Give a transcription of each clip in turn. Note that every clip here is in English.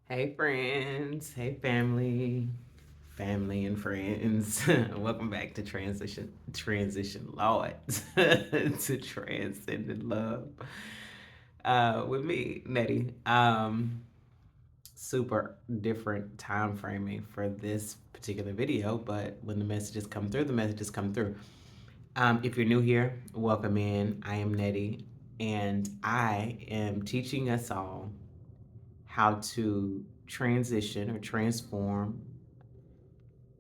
Hey friends, hey family, family and friends. Welcome back to Transition Lord to Transcendent Love. With me, Nettie. Super different time framing for this particular video, but when the messages come through, the messages come through. If you're new here, welcome in. I am Nettie, and I am teaching us all how to transition or transform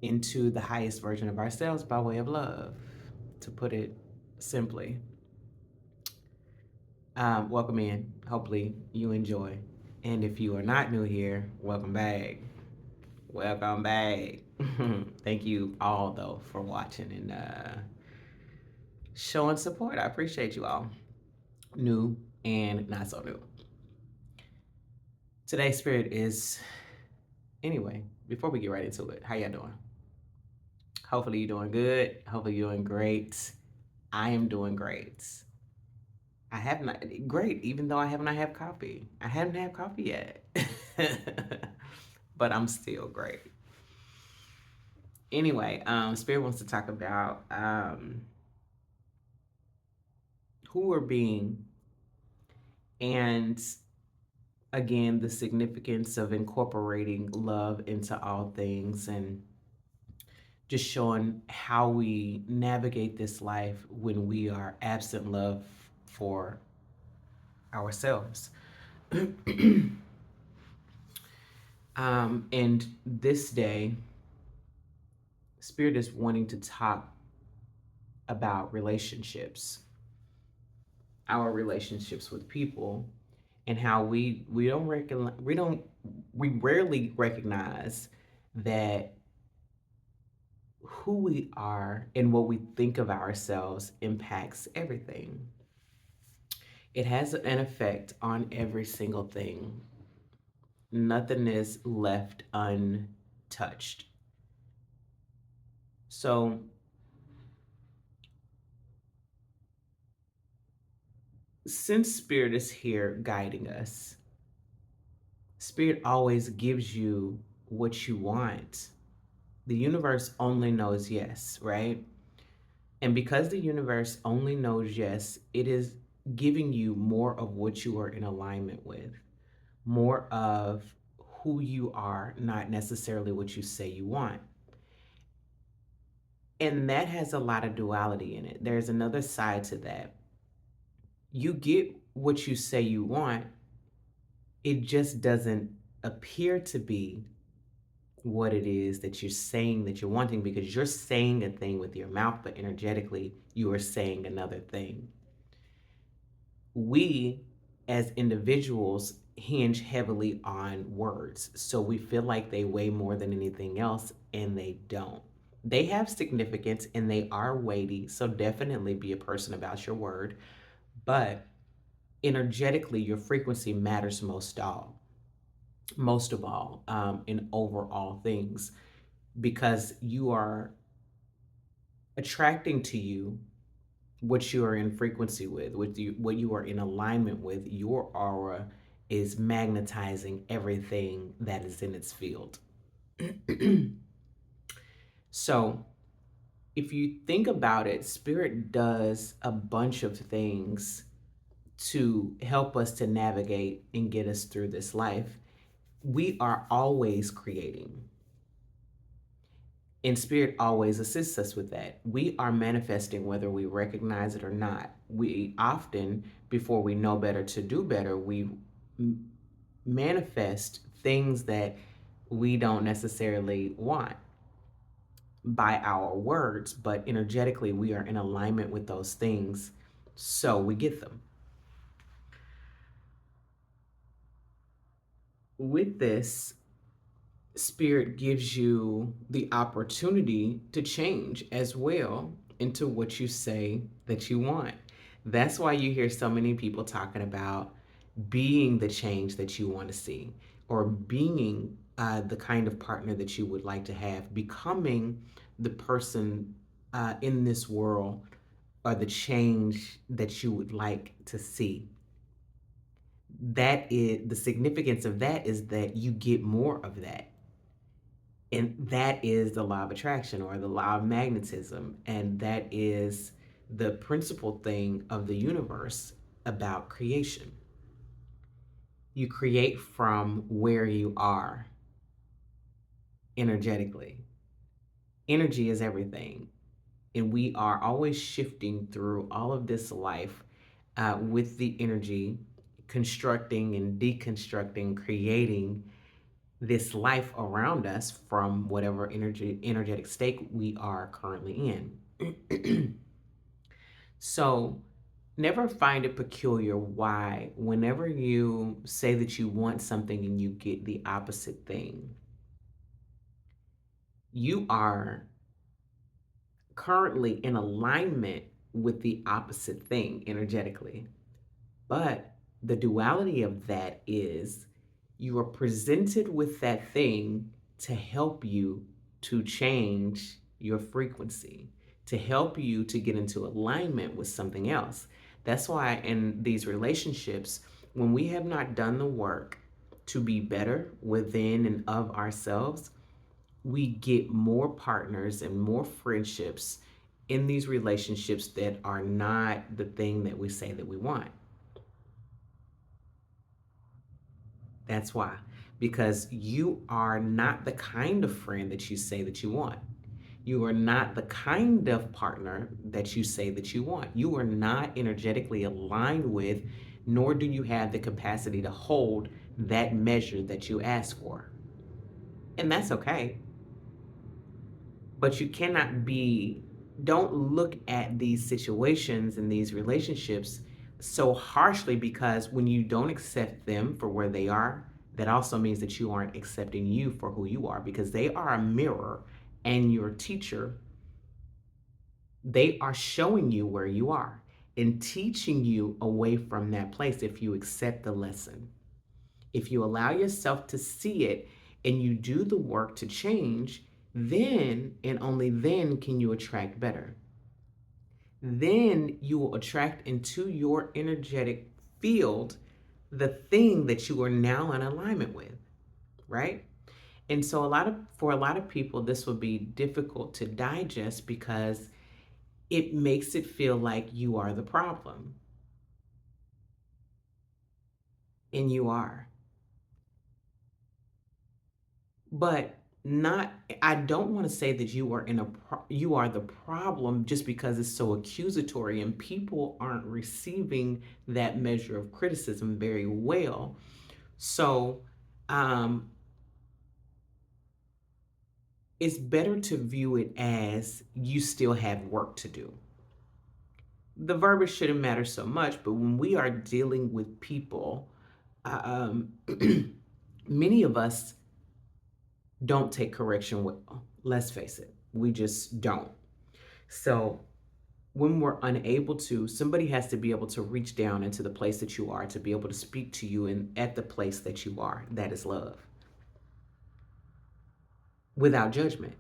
into the highest version of ourselves by way of love, to put it simply. Welcome in. Hopefully, you enjoy. And if you are not new here, welcome back. Welcome back. Thank you all, though, for watching and showing support. I appreciate you all, new and not so new. Today's spirit is, anyway, before we get right into it, how y'all doing? Hopefully you're doing good. Hopefully you're doing great. I am doing great. I have not great, even though I have not had coffee. I haven't had coffee yet. But I'm still great. Anyway, Spirit wants to talk about who we're being, and again the significance of incorporating love into all things, and just showing how we navigate this life when we are absent love for ourselves. And this day, Spirit is wanting to talk about relationships, our relationships with people, and how we rarely recognize that who we are and what we think of ourselves impacts everything. It has an effect on every single thing. Nothing is left untouched. So, since Spirit is here guiding us, Spirit always gives you what you want. The universe only knows yes, right? And because the universe only knows yes, it is giving you more of what you are in alignment with, more of who you are, not necessarily what you say you want. And that has a lot of duality in it. There's another side to that. You get what you say you want, it just doesn't appear to be what it is that you're saying that you're wanting, because you're saying a thing with your mouth, but energetically, you are saying another thing. We, as individuals, hinge heavily on words. So we feel like they weigh more than anything else, and they don't. They have significance and they are weighty. So definitely be a person about your word. But energetically, your frequency matters most of all, in overall things, because you are attracting to you what you are in frequency with, what you are in alignment with. Your aura is magnetizing everything that is in its field. So, if you think about it, Spirit does a bunch of things to help us to navigate and get us through this life. We are always creating, and Spirit always assists us with that. We are manifesting whether we recognize it or not. We often, before we know better to do better, we manifest things that we don't necessarily want by our words, but energetically we are in alignment with those things, so we get them. With this, Spirit gives you the opportunity to change as well into what you say that you want. That's why you hear so many people talking about being the change that you want to see, or being the kind of partner that you would like to have, becoming the person in this world, or the change that you would like to see. That is the significance of that, is that you get more of that. And that is the law of attraction or the law of magnetism. And that is the principal thing of the universe about creation. You create from where you are energetically. Energy is everything. And we are always shifting through all of this life with the energy, constructing and deconstructing, creating this life around us from whatever energetic state we are currently in. So never find it peculiar why whenever you say that you want something and you get the opposite thing, you are currently in alignment with the opposite thing energetically. But the duality of that is you are presented with that thing to help you to change your frequency, to help you to get into alignment with something else. That's why in these relationships, when we have not done the work to be better within and of ourselves, we get more partners and more friendships in these relationships that are not the thing that we say that we want. That's why. Because you are not the kind of friend that you say that you want. You are not the kind of partner that you say that you want. You are not energetically aligned with, nor do you have the capacity to hold that measure that you ask for. And that's okay. But you cannot be, don't look at these situations and these relationships so harshly, because when you don't accept them for where they are, that also means that you aren't accepting you for who you are, because they are a mirror and your teacher. They are showing you where you are and teaching you away from that place if you accept the lesson. If you allow yourself to see it and you do the work to change, then and only then can you attract better. Then you will attract into your energetic field the thing that you are now in alignment with, right? And so for a lot of people this will be difficult to digest because it makes it feel like you are the problem, and you are. But not, I don't want to say that you are you are the problem just because it's so accusatory and people aren't receiving that measure of criticism very well. So um it's better to view it as you still have work to do. The verbiage shouldn't matter so much, but when we are dealing with people, um many of us don't take correction well. Let's face it, we just don't. So when we're unable to, somebody has to be able to reach down into the place that you are to be able to speak to you and at the place that you are. That is love without judgment.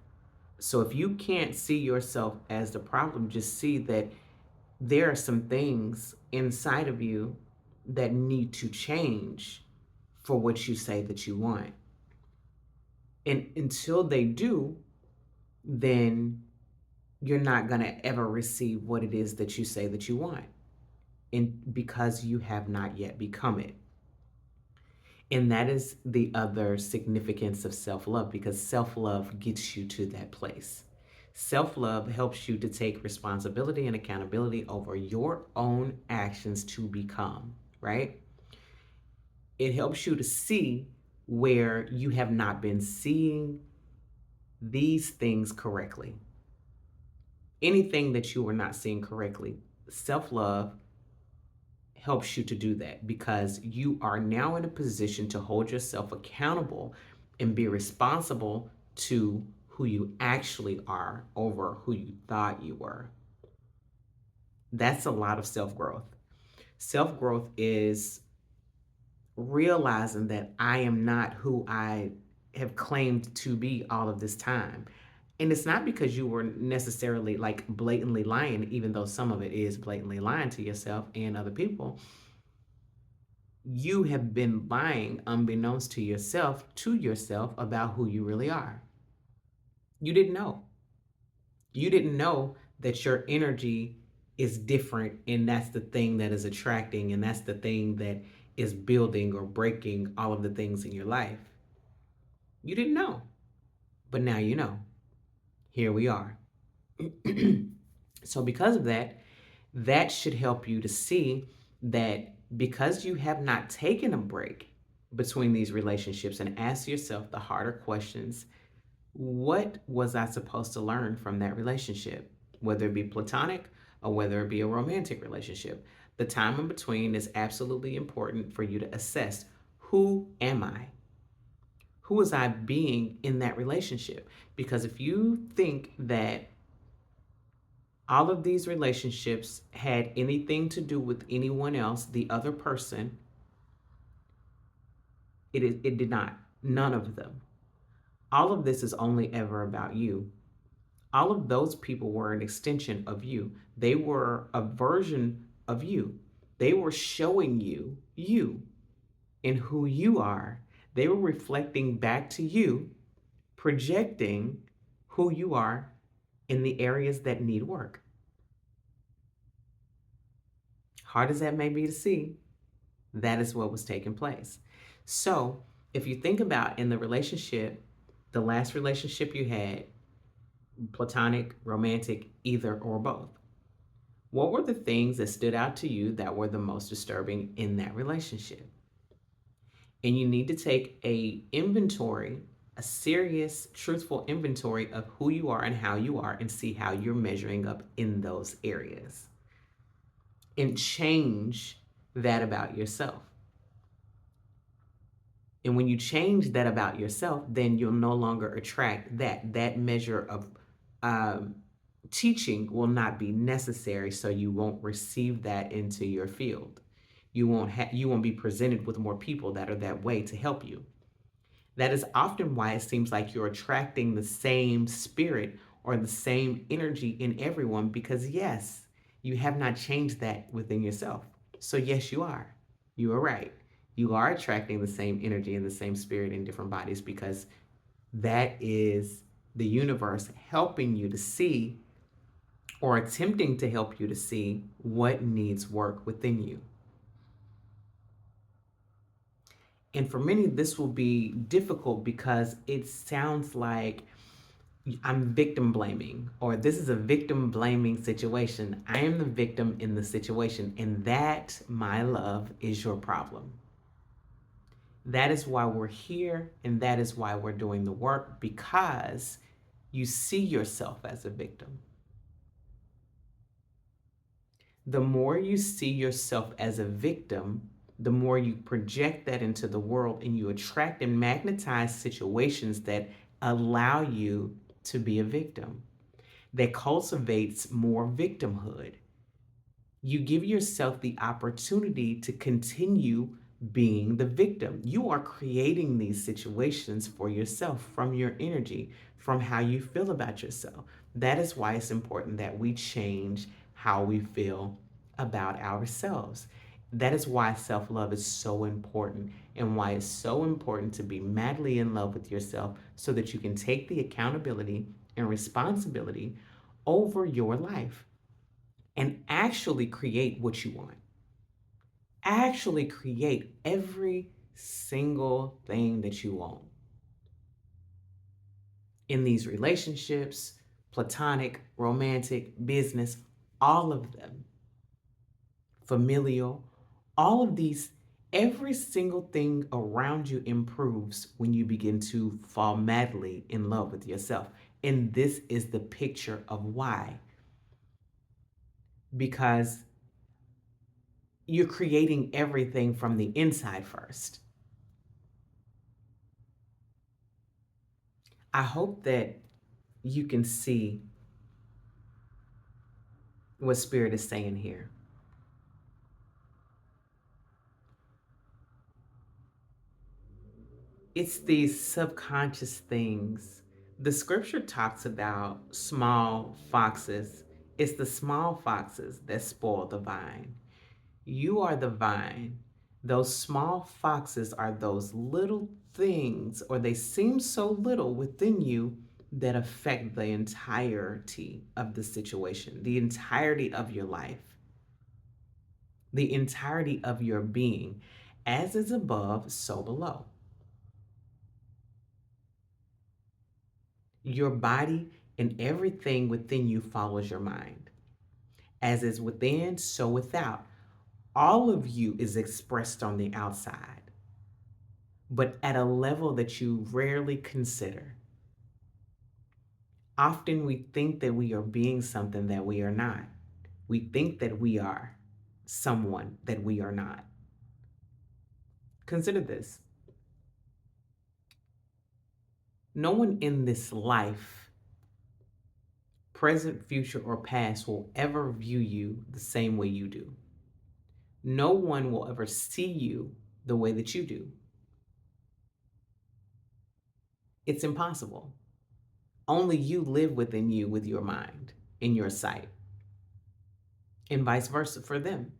So if you can't see yourself as the problem, just see that there are some things inside of you that need to change for what you say that you want. And until they do, then you're not going to ever receive what it is that you say that you want. And because you have not yet become it. And that is the other significance of self love, because self love gets you to that place. Self love helps you to take responsibility and accountability over your own actions to become, right? It helps you to see where you have not been seeing these things correctly. Anything that you are not seeing correctly, self love helps you to do that, because you are now in a position to hold yourself accountable and be responsible to who you actually are over who you thought you were. That's a lot of self growth. Self growth is realizing that I am not who I have claimed to be all of this time. And it's not because you were necessarily like blatantly lying, even though some of it is blatantly lying to yourself and other people. you have been lying unbeknownst to yourself about who you really are. You didn't know. You didn't know that your energy is different, and that's the thing that is attracting, and that's the thing that is building or breaking all of the things in your life. You didn't know, but now you know. Here we are. So, because of that, that should help you to see that because you have not taken a break between these relationships and ask yourself the harder questions, what was I supposed to learn from that relationship? Whether it be platonic or whether it be a romantic relationship. The time in between is absolutely important for you to assess, who am I? Who was I being in that relationship? Because if you think that all of these relationships had anything to do with anyone else, the other person, it did not. None of them. All of this is only ever about you. All of those people were an extension of you. They were a version of you. They were showing you and who you are. They were reflecting back to you, projecting who you are in the areas that need work. Hard as that may be to see, that is what was taking place. So, if you think about in the relationship, the last relationship you had, platonic, romantic, either or both, what were the things that stood out to you that were the most disturbing in that relationship? And you need to take a inventory, a serious, truthful inventory of who you are and how you are, and see how you're measuring up in those areas. And change that about yourself. And when you change that about yourself, then you'll no longer attract that. That measure of um, teaching will not be necessary, so you won't receive that into your field. You won't be presented with more people that are that way to help you. That is often why it seems like you're attracting the same spirit or the same energy in everyone, because yes, you have not changed that within yourself. So yes, you are. You are right. You are attracting the same energy and the same spirit in different bodies, because that is the universe helping you to see, or attempting to help you to see, what needs work within you. And for many, this will be difficult because it sounds like I'm victim blaming, or this is a victim blaming situation. I am the victim in the situation, and that, my love, is your problem. That is why we're here, and that is why we're doing the work, because you see yourself as a victim. The more you see yourself as a victim, the more you project that into the world, and you attract and magnetize situations that allow you to be a victim, that cultivates more victimhood. You give yourself the opportunity to continue being the victim. You are creating these situations for yourself from your energy, from how you feel about yourself. That is why it's important that we change how we feel about ourselves. That is why self love is so important, and why it's so important to be madly in love with yourself, so that you can take the accountability and responsibility over your life and actually create what you want. Actually create every single thing that you want in these relationships, platonic, romantic, business, all of them, familial, all of these. Every single thing around you improves when you begin to fall madly in love with yourself. And this is the picture of why. Because you're creating everything from the inside first. I hope that you can see what Spirit is saying here. It's these subconscious things. The scripture talks about small foxes. It's the small foxes that spoil the vine. You are the vine. Those small foxes are those little things, or they seem so little within you, that affect the entirety of the situation, the entirety of your life, the entirety of your being. As is above, so below. Your body and everything within you follows your mind. As is within, so without. All of you is expressed on the outside, but at a level that you rarely consider. Often we think that we are being something that we are not. We think that we are someone that we are not. Consider this: no one in this life, present, future, or past, will ever view you the same way you do. No one will ever see you the way that you do. It's impossible. Only you live within you with your mind, in your sight, and vice versa for them.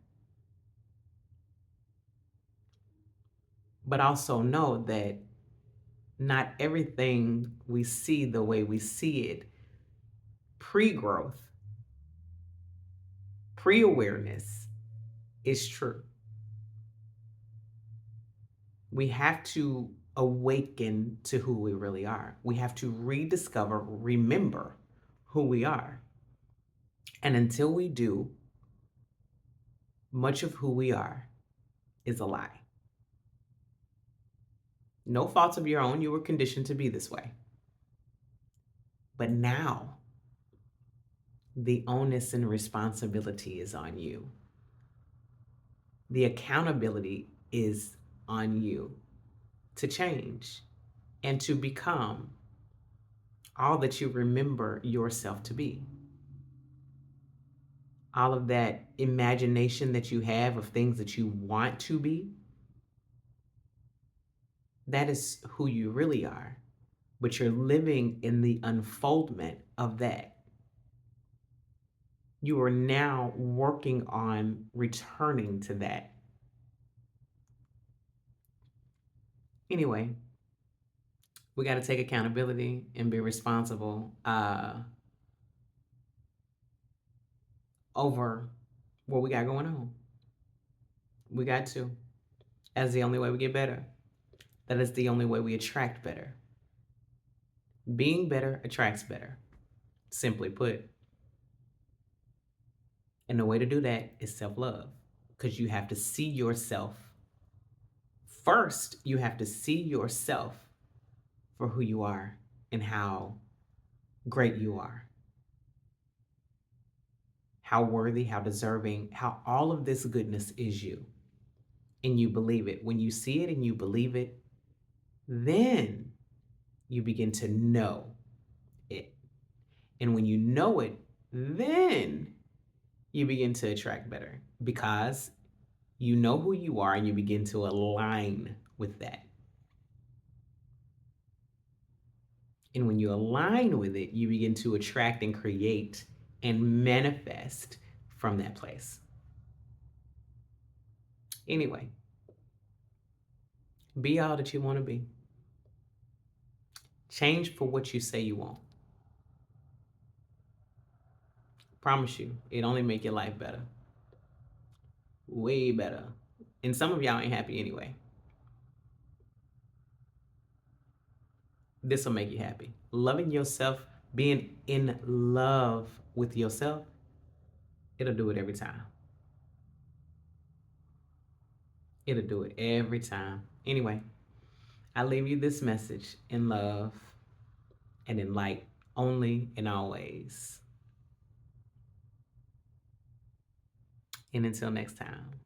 But also know that not everything we see the way we see it, pre growth, pre awareness, is true. We have to awaken to who we really are. We have to rediscover, remember who we are. And until we do, much of who we are is a lie. No fault of your own, you were conditioned to be this way. But now, the onus and responsibility is on you. The accountability is on you to change and to become all that you remember yourself to be. All of that imagination that you have of things that you want to be, that is who you really are. But you're living in the unfoldment of that. You are now working on returning to that. Anyway, we got to take accountability and be responsible over what we got going on. We got to. That's the only way we get better. That is the only way we attract better. Being better attracts better, simply put. And the way to do that is self love, because you have to see yourself. First, you have to see yourself for who you are and how great you are, how worthy, how deserving, how all of this goodness is you. And you believe it. When you see it and you believe it, then you begin to know it. And when you know it, then you begin to attract better, because you know who you are and you begin to align with that. And when you align with it, you begin to attract and create and manifest from that place. Anyway, be all that you want to be. Change for what you say you want. Promise you, it only make your life better. Way better. And some of y'all ain't happy anyway. This will make you happy. Loving yourself, being in love with yourself, it'll do it every time. It'll do it every time. Anyway, I leave you this message in love and in light only and always. And until next time.